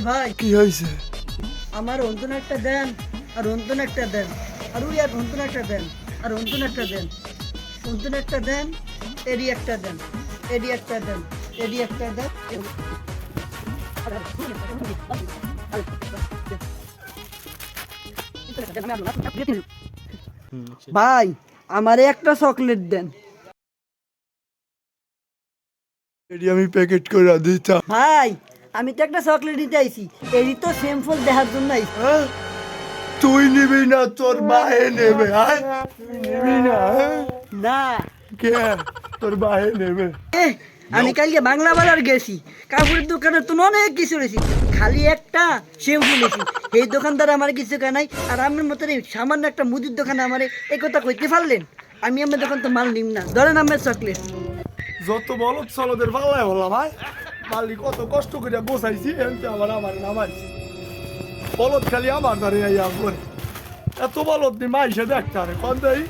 ভাই কি হয়েছে? আমার অন্তন একটা দেন, আর অন্তন একটা দেন, আর ওই আর অন্তন একটা দেন, আর অন্তন একটা দেন, অন্তন একটা দেন, এডি একটা দেন, এডি একটা দেন, এডি একটা দেন। ভাই আমারে একটা চকলেট দেন। এটি আমি প্যাকেট করে দিতাম। ভাই আমি তো একটা চকলেট দিতে আইছি, এরই তো সিম্পল দেখার জন্য আইছি। হ্যাঁ? তুই নিবি না, তোর মায়ে নেবে। হ্যাঁ, তুই নিবি না? হ্যাঁ? না কে? তোর মায়ে নেবে। আমি কালকে বাংলা বাজার গেছি, কাপড়ের দোকানে তো অনেক কিছু রয়েছি, খালি একটা শ্যাম্পু নিয়েছি। এই দোকানদার আমার কিছু কেনাই, আর আমার মতো এই সামান্য একটা মুদির দোকানে আমার এই কথা কইতে পারলেন? আমি আমার দোকান তো মাল নিম না, ধরেন আমার চকলেট। যত বলদ চলদের পাল্লায় বললাম, ভাই মালিক কত কষ্ট করে গোছাইছি, এমনি আমার নামাইছি। বলদ খালি আমার দ্বারে আইয়া করে, এত বলদ নি মাইসে দেখতে আরে কন দেই।